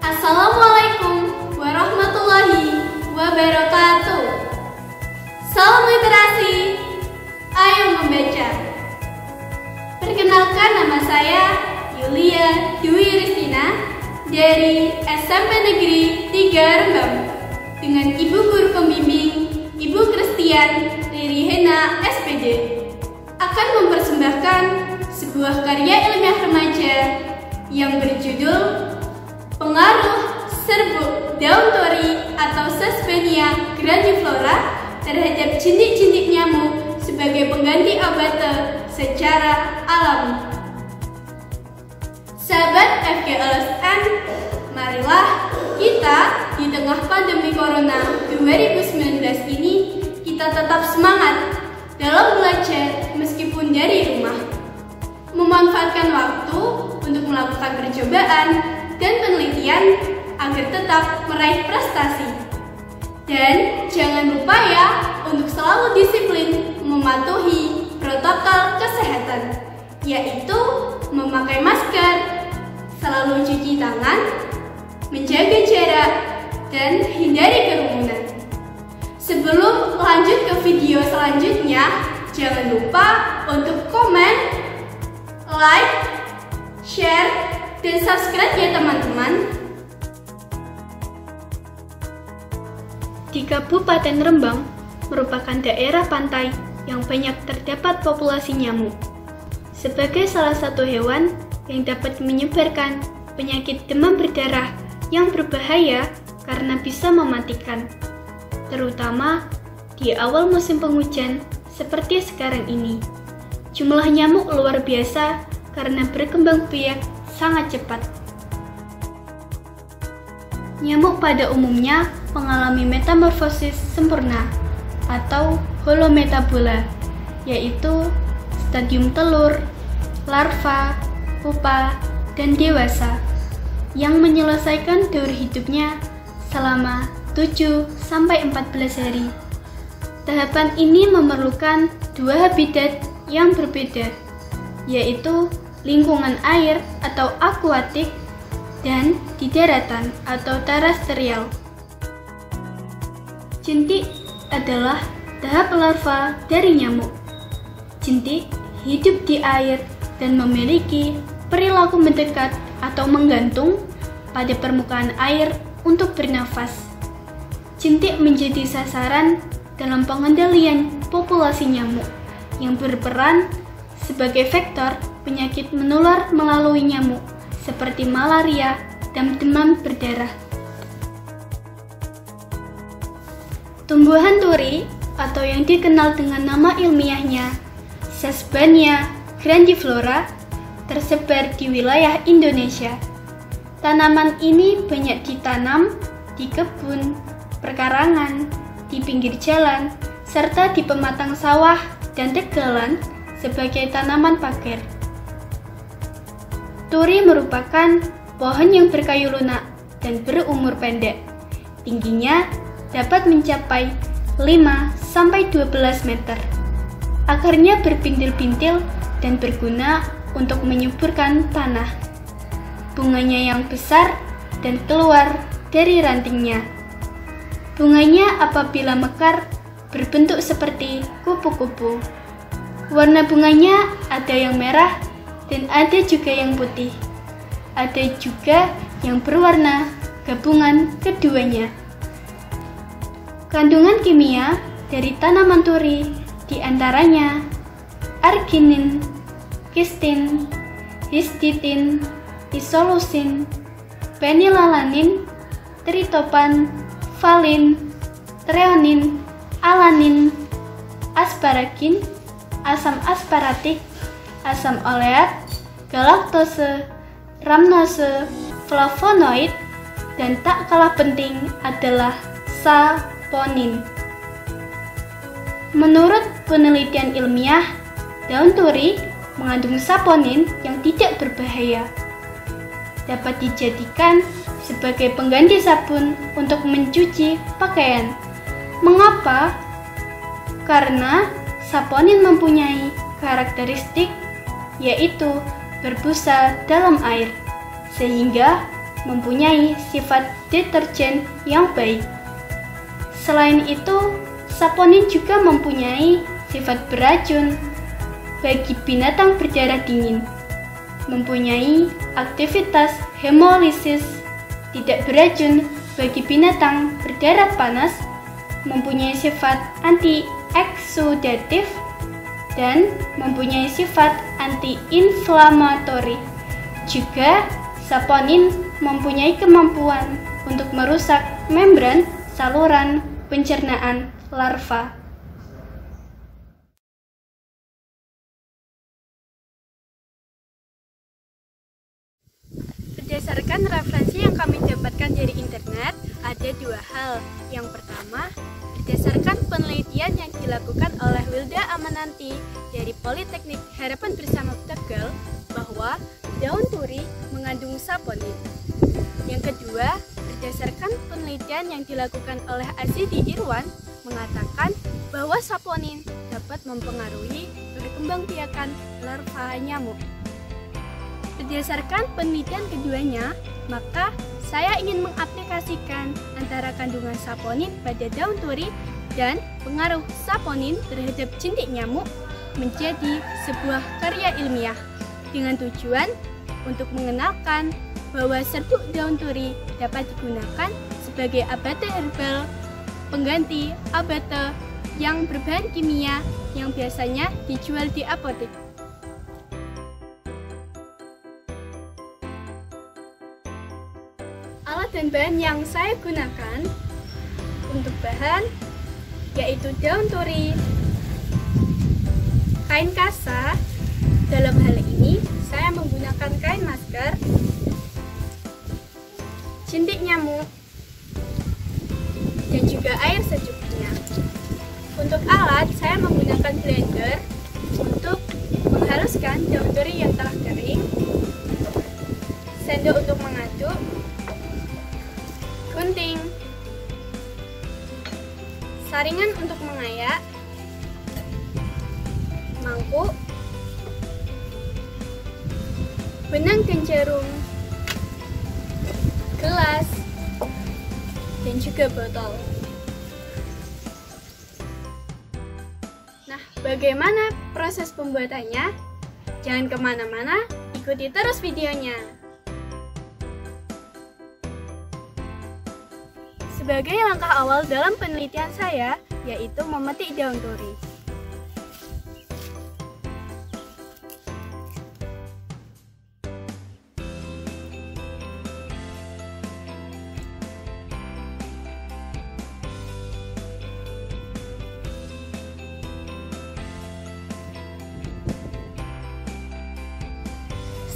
Assalamualaikum warahmatullahi wabarakatuh. Salam literasi, ayo membaca. Perkenalkan, nama saya Yulia Dwi Ristina dari SMP Negeri 3 Rembang dengan Ibu Guru Pembimbing Ibu Kristian dari Hena SPD akan mempersembahkan sebuah karya ilmiah remaja yang berjudul Pengaruh Serbuk Daun Tori atau Sesbania grandiflora terhadap jentik-jentik nyamuk sebagai pengganti obat secara alami. Sahabat FGLSN, marilah kita di tengah pandemi Corona 2019 ini kita tetap semangat dalam belajar meskipun dari rumah, memanfaatkan waktu untuk melakukan percobaan dan penelitian agar tetap meraih prestasi. Dan jangan lupa ya untuk selalu disiplin mematuhi protokol kesehatan, yaitu memakai masker, selalu cuci tangan, menjaga jarak, dan hindari kerumunan. Sebelum lanjut ke video selanjutnya, jangan lupa untuk komen, like, share, dan subscribe ya teman-teman. Di Kabupaten Rembang merupakan daerah pantai yang banyak terdapat populasi nyamuk. Sebagai salah satu hewan yang dapat menyebarkan penyakit demam berdarah yang berbahaya karena bisa mematikan, terutama di awal musim penghujan seperti sekarang ini. Jumlah nyamuk luar biasa karena berkembang biak sangat cepat. Nyamuk pada umumnya mengalami metamorfosis sempurna atau holometabola, yaitu stadium telur, larva, pupa, dan dewasa yang menyelesaikan daur hidupnya selama 7-14 hari. Tahapan ini memerlukan dua habitat yang berbeda, yaitu lingkungan air atau akuatik dan di daratan atau terestrial. Jentik adalah tahap larva dari nyamuk. Jentik hidup di air dan memiliki perilaku mendekat atau menggantung pada permukaan air untuk bernafas. Jentik menjadi sasaran dalam pengendalian populasi nyamuk yang berperan sebagai vektor penyakit menular melalui nyamuk seperti malaria dan demam berdarah. Tumbuhan turi atau yang dikenal dengan nama ilmiahnya Sesbania grandiflora tersebar di wilayah Indonesia. Tanaman ini banyak ditanam di kebun, perkarangan, di pinggir jalan, serta di pematang sawah dan tegalan sebagai tanaman pagar. Turi merupakan pohon yang berkayu lunak dan berumur pendek. Tingginya dapat mencapai 5-12 meter. Akarnya berpintil-pintil dan berguna untuk menyuburkan tanah. Bunganya yang besar dan keluar dari rantingnya. Bunganya apabila mekar berbentuk seperti kupu-kupu. Warna bunganya ada yang merah dan ada juga yang putih. Ada juga yang berwarna gabungan keduanya. Kandungan kimia dari tanaman turi diantaranya arginin, kistin, histitin, isoleucin, fenilalanin, tritopan, valin, treonin, alanin, asparagin, asam asparatik, asam oleat, galaktose, rhamnose, flavonoid, dan tak kalah penting adalah saponin. Menurut penelitian ilmiah, daun turi mengandung saponin yang tidak berbahaya. Dapat dijadikan sebagai pengganti sabun untuk mencuci pakaian. Mengapa? Karena saponin mempunyai karakteristik yaitu berbusa dalam air, sehingga mempunyai sifat deterjen yang baik. Selain itu, saponin juga mempunyai sifat beracun bagi binatang berdarah dingin, mempunyai aktivitas hemolisis, tidak beracun bagi binatang berdarah panas, mempunyai sifat anti-eksudatif, dan mempunyai sifat anti-inflamatori. Juga, saponin mempunyai kemampuan untuk merusak membran saluran pencernaan larva. Berdasarkan referensi yang kami dapatkan dari internet, ada dua hal. Yang pertama, berdasarkan penelitian yang dilakukan oleh Wilda Amananti dari Politeknik Harapan Bersama Tegal, bahwa daun turi mengandung saponin. Yang kedua, berdasarkan penelitian yang dilakukan oleh Azidi Irwan, mengatakan bahwa saponin dapat mempengaruhi perkembangbiakan larva nyamuk. Berdasarkan penelitian keduanya, maka saya ingin mengaplikasikan antara kandungan saponin pada daun turi dan pengaruh saponin terhadap jentik nyamuk menjadi sebuah karya ilmiah dengan tujuan untuk mengenalkan bahwa serbuk daun turi dapat digunakan sebagai abate herbal pengganti abate yang berbahan kimia yang biasanya dijual di apotek. Alat dan bahan yang saya gunakan untuk bahan yaitu daun turi, kain kasa. Dalam hal ini saya menggunakan kain masker, jentik nyamuk, dan juga air secukupnya. Untuk alat, saya menggunakan blender untuk menghaluskan daun turi yang telah kering, sendok untuk mengaduk, gunting, saringan untuk mengayak, mangkuk, benang dan jarum, gelas, dan juga botol. Nah, bagaimana proses pembuatannya? Jangan kemana-mana, ikuti terus videonya. Sebagai langkah awal dalam penelitian saya, yaitu memetik daun turi.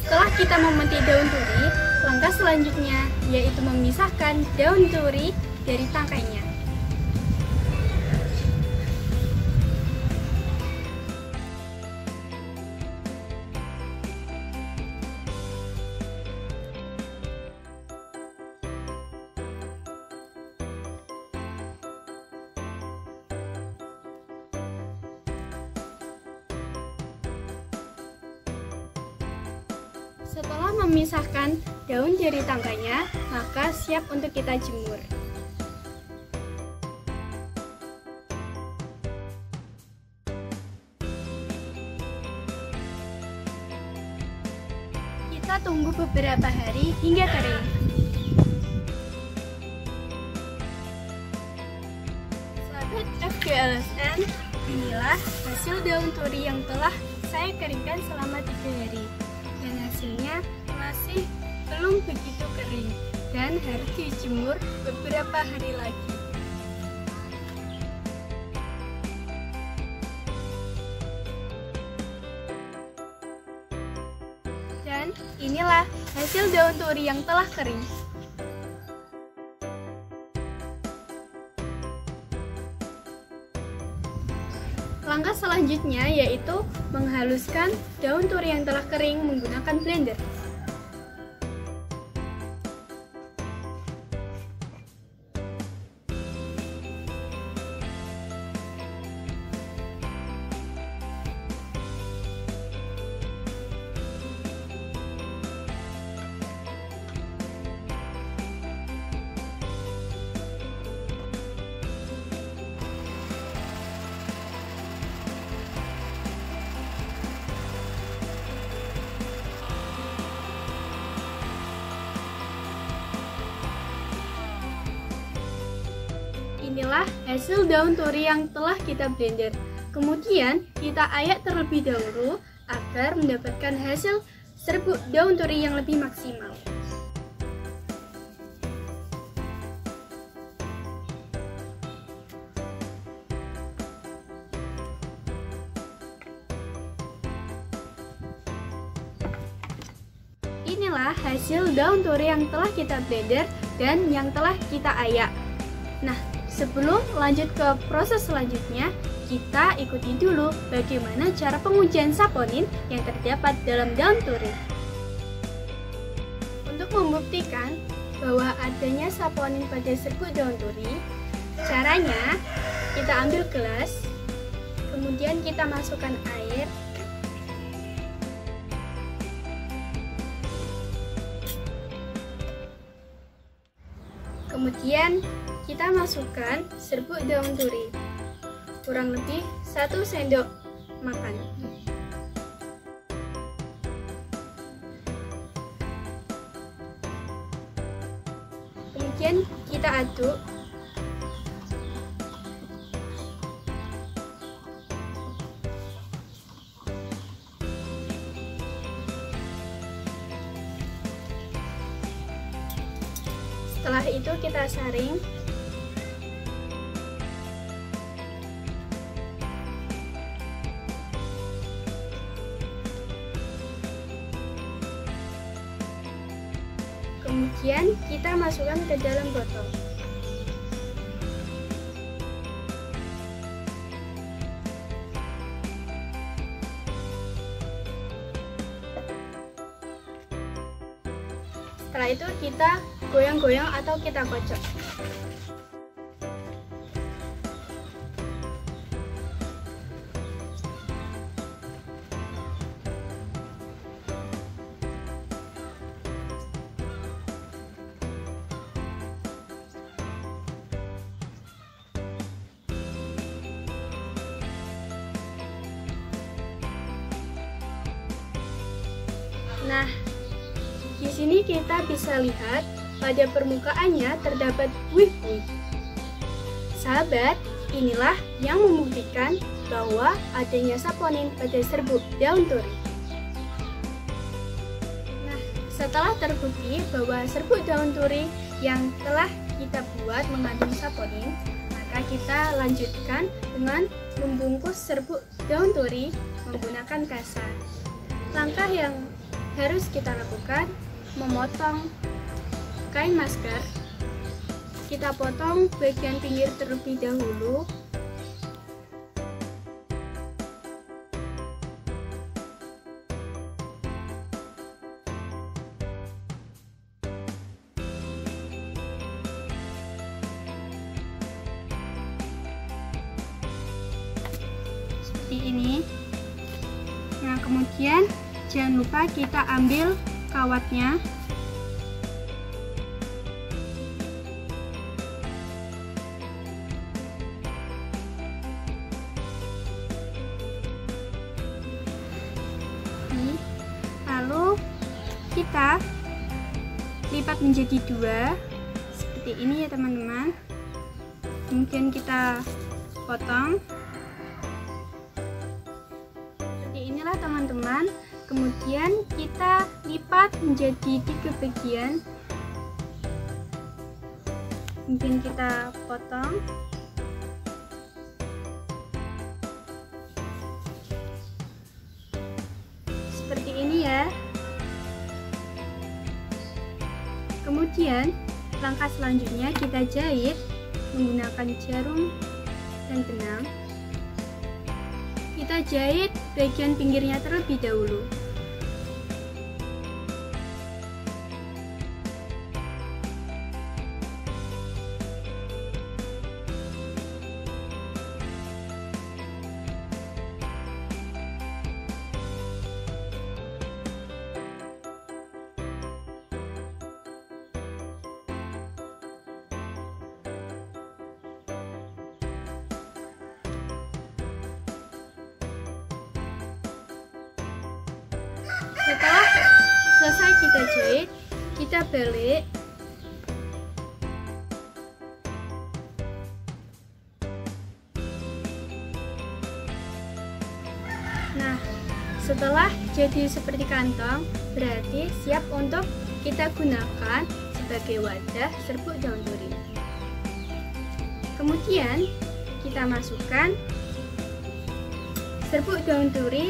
Setelah kita memetik daun turi, langkah selanjutnya yaitu memisahkan daun turi dari tangkainya. Setelah memisahkan daun dari tangkainya, maka siap untuk kita jemur. Kita tunggu beberapa hari hingga kering. Sahabat FGLSN, inilah hasil daun turi yang telah saya keringkan selama 3 hari. Dan hasilnya masih belum begitu kering dan harus dijemur beberapa hari lagi. Dan inilah hasil daun turi yang telah kering. Langkah selanjutnya yaitu menghaluskan daun turi yang telah kering menggunakan blender. Inilah hasil daun tori yang telah kita blender. Kemudian kita ayak terlebih dahulu agar mendapatkan hasil serbuk daun tori yang lebih maksimal. Inilah hasil daun tori yang telah kita blender dan yang telah kita ayak. Nah, sebelum lanjut ke proses selanjutnya, kita ikuti dulu bagaimana cara pengujian saponin yang terdapat dalam daun tori. Untuk membuktikan bahwa adanya saponin pada serbuk daun tori, caranya kita ambil gelas, kemudian kita masukkan air, kemudian kita masukkan serbuk daun tori, kurang lebih 1 sendok makan. Kemudian kita aduk. Setelah itu kita saring. Kemudian kita masukkan ke dalam botol. Setelah itu kita goyang-goyang atau kita kocok. Nah, di sini kita bisa lihat pada permukaannya terdapat buih-buih. Sahabat, inilah yang membuktikan bahwa adanya saponin pada serbuk daun tori. Nah, setelah terbukti bahwa serbuk daun tori yang telah kita buat mengandung saponin, maka kita lanjutkan dengan membungkus serbuk daun tori menggunakan kasa. Langkah yang harus kita lakukan, memotong kain masker. Kita potong bagian pinggir terlebih dahulu. Seperti ini. Nah, kemudian jangan lupa kita ambil kawatnya. Lalu kita lipat menjadi 2 seperti ini ya teman-teman. Kemudian kita potong seperti inilah teman-teman. Kemudian kita lipat menjadi 3 bagian. Kemudian kita potong. Seperti ini ya. Kemudian langkah selanjutnya kita jahit menggunakan jarum dan benang. Kita jahit bagian pinggirnya terlebih dahulu. Setelah selesai kita jahit, kita balik. Setelah jadi seperti kantong, berarti siap untuk kita gunakan sebagai wadah serbuk daun turi. Kemudian kita masukkan serbuk daun turi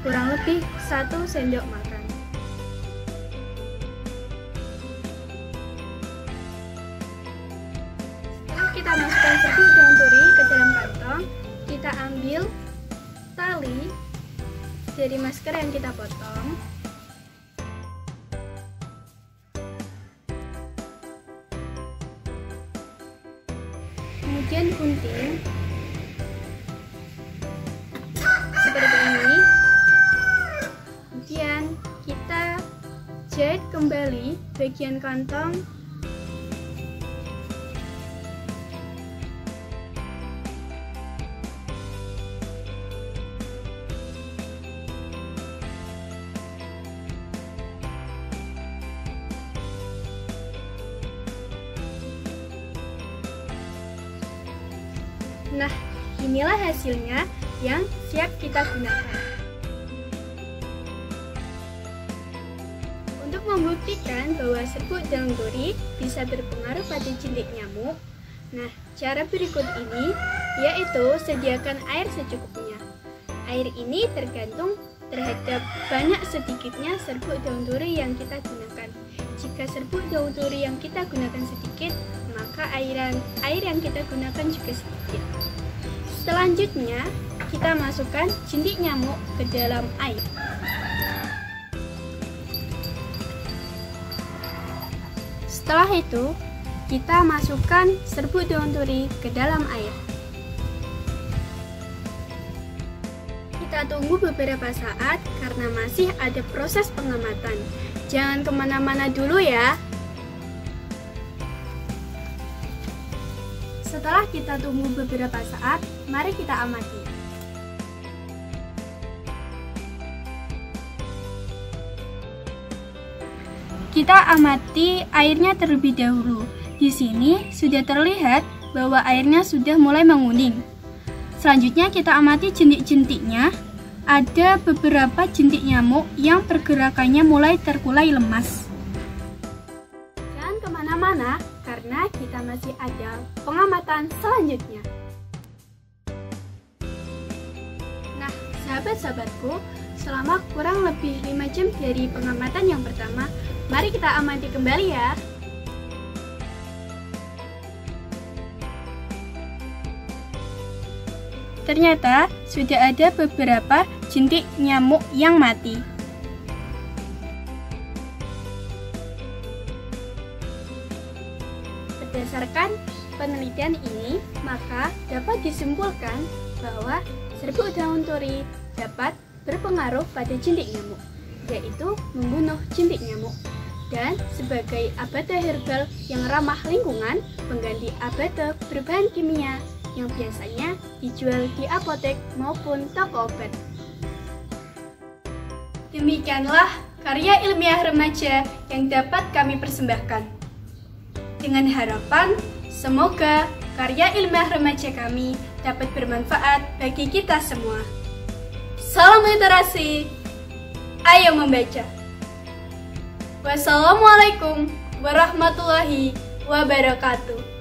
kurang lebih 1 sendok makan. Setelah kita masukkan serbuk daun turi ke dalam kantong, kita ambil tali dari masker yang kita potong. Kemudian gunting seperti ini. Kemudian kita jahit kembali bagian kantong. Nah, inilah hasilnya yang siap kita gunakan. Untuk membuktikan bahwa serbuk daun turi bisa berpengaruh pada jentik nyamuk, nah, cara berikut ini yaitu sediakan air secukupnya. Air ini tergantung terhadap banyak sedikitnya serbuk daun turi yang kita gunakan. Jika serbuk daun turi yang kita gunakan sedikit, maka air yang kita gunakan juga sedikit. Selanjutnya, kita masukkan jentik nyamuk ke dalam air. Setelah itu, kita masukkan serbuk daun turi ke dalam air. Kita tunggu beberapa saat karena masih ada proses pengamatan. Jangan kemana-mana dulu ya. Setelah kita tunggu beberapa saat, mari kita amati. Kita amati airnya terlebih dahulu. Di sini sudah terlihat bahwa airnya sudah mulai menguning. Selanjutnya kita amati jentik-jentiknya. Ada beberapa jentik nyamuk yang pergerakannya mulai terkulai lemas. Jangan kemana-mana, karena kita masih ada pengamatan selanjutnya. Nah, sahabat-sahabatku, selama kurang lebih 5 jam dari pengamatan yang pertama, mari kita amati kembali ya. Ternyata sudah ada beberapa jentik nyamuk yang mati. Berdasarkan penelitian ini, maka dapat disimpulkan bahwa serbuk daun turi dapat berpengaruh pada jentik nyamuk, yaitu membunuh jentik nyamuk. Dan sebagai abate herbal yang ramah lingkungan, pengganti abate berbahan kimia yang biasanya dijual di apotek maupun toko obat. Demikianlah karya ilmiah remaja yang dapat kami persembahkan. Dengan harapan, semoga karya ilmiah remaja kami dapat bermanfaat bagi kita semua. Salam literasi, ayo membaca. Wassalamualaikum warahmatullahi wabarakatuh.